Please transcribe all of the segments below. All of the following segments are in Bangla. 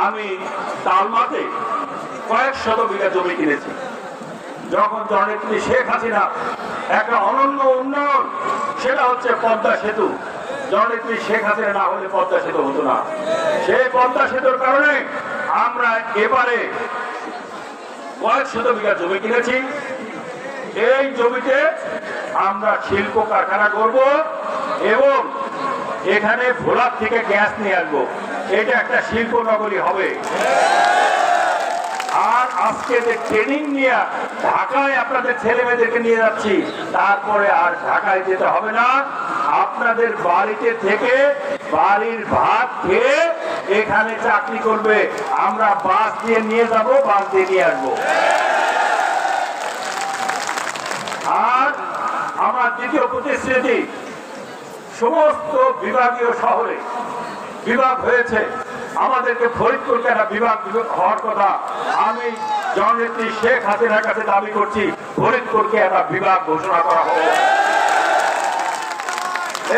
আমি তালমাতে কয়েক শত বিঘা জমি কিনেছি। যখন জননেত্রী শেখ হাসিনা একটা অনন্য উন্নয়ন, সেটা হচ্ছে পদ্মা সেতু। জননেত্রী শেখ হাসিনা না হলে পদ্মা সেতু হতো না। সেই পদ্মা সেতুর কারণে আমরা এবারে কয়েক শত বিঘা জমি কিনেছি। এই জমিতে আমরা শিল্প কারখানা করব এবং এখানে ভোলার থেকে গ্যাস নিয়ে আসবো। এটা একটা শিল্প নগরী হবে। আর আজকে যে ট্রেনিং নিয়ে ঢাকায় আপনাদের ছেলে মেয়েদেরকে নিয়ে যাচ্ছি, তারপরে আর ঢাকায় যেতে হবে না। আপনাদের বাড়িতে থেকে বাড়ির ভাত খেয়ে এখানে চাকরি করবে। আমরা বাস দিয়ে নিয়ে যাব, বাস দিয়ে নিয়ে আসবো। আর আমার দ্বিতীয় প্রতিশ্রুতি, সমস্ত বিভাগীয় শহরে বিভাগ হয়েছে, আমাদেরকে ফরিদপুরকে একটা বিভাগ হওয়ার কথা। আমি জননেত্রী শেখ হাসিনার কাছে দাবি করছি, ফরিদপুরকে একটা বিভাগ ঘোষণা করা হোক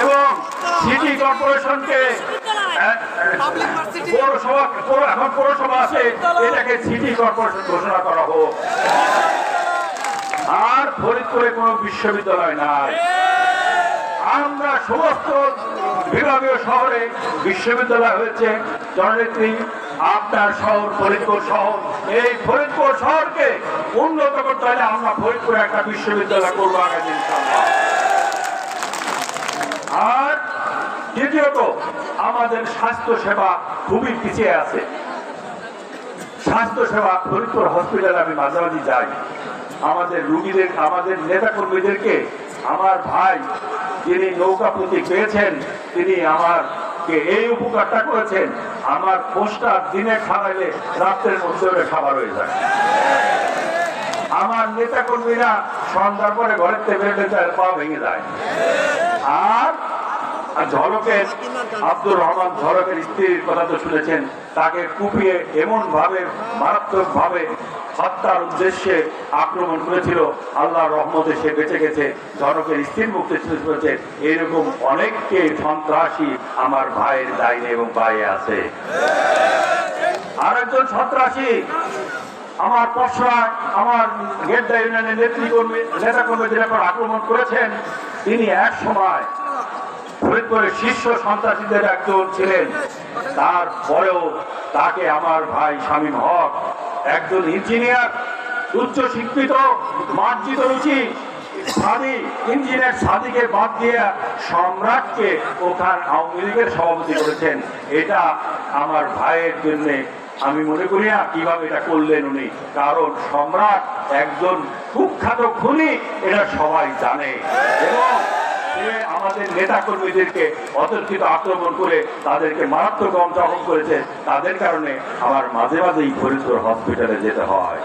এবং সিটি কর্পোরেশনকে এখন পৌরসভা আছে, এটাকে সিটি কর্পোরেশন ঘোষণা করা হোক। আর ফরিদপুরে কোনো বিশ্ববিদ্যালয় নাই। আমরা সমস্ত বিভাগীয় শহরে বিশ্ববিদ্যালয় হয়েছে। জননেত্রী আপনার শহর ফরিদপুর শহর, এই ফরিদপুর শহরকে উন্নত করতে হলে আমরা ফরিদপুরে একটা বিশ্ববিদ্যালয় করবো আগামী দিন। আর দ্বিতীয়ত, আমাদের স্বাস্থ্য সেবা খুবই পিছিয়ে আছে। স্বাস্থ্য সেবা ফরিদপুর হসপিটালে আমি মাঝে মাঝে যাই, আমাদের রুগীদের, আমাদের নেতা কর্মীদেরকে, আমার ভাই যিনি নৌকা প্রতীক পেয়েছেন, তিনি আমাকে এই উপকারটা করেছেন। আমার পোস্টার দিনে খাওয়াইলে রাত্রের মধ্যে ওটা খাবার হয়ে যায়। আমার নেতা কর্মীরা সন্ধ্যার পরে ঘরের বেরোলে তার পা ভেঙে যায়। আর ঝলকের আব্দুর রহমান ঝলকের স্ত্রীর কথা তো শুনেছেন, তাকে কুপিয়ে এমন ভাবে মারাত্মক ভাবে হত্যার উদ্দেশ্যে আক্রমণ করেছিল। আল্লাহর রহমতে সে বেঁচে গেছে, ঝলকের স্ত্রীর মুক্তি হয়েছে। এইরকম অনেককে সন্ত্রাসী আমার ভাইয়ের ডাইনে এবং বাইরে আছে। আরেকজন সন্ত্রাসী আমার পশরায় আমার গেদ্দা ইউনিয়নের নেতা কর্মীদের উপর আক্রমণ করেছেন। তিনি এক সময় ফরিদপুরের শীর্ষ সন্ত্রাসীদের একজন ছিলেন। তারপরেও তাকে আমার ভাই শামীম হক, একজন ইঞ্জিনিয়ার, উচ্চ শিক্ষিত, মার্জিত রুচি সাদি ইঞ্জিনিয়ার সাদিকে বাদ দিয়ে সম্রাটকে ওখান আওয়ামী লীগের সভাপতি করেছেন। এটা আমার ভাইয়ের জন্য আমি মনে করি না কিভাবে এটা করলেন উনি, কারণ সম্রাট একজন কুখ্যাত খুনি, এটা সবাই জানে। এবং আমাদের নেতা কর্মীদেরকে অতর্কিত আক্রমণ করে তাদেরকে মারাত্মক জখম করেছে। তাদের কারণে আমার মাঝে মাঝেই ফরিদপুর হসপিটালে যেতে হয়।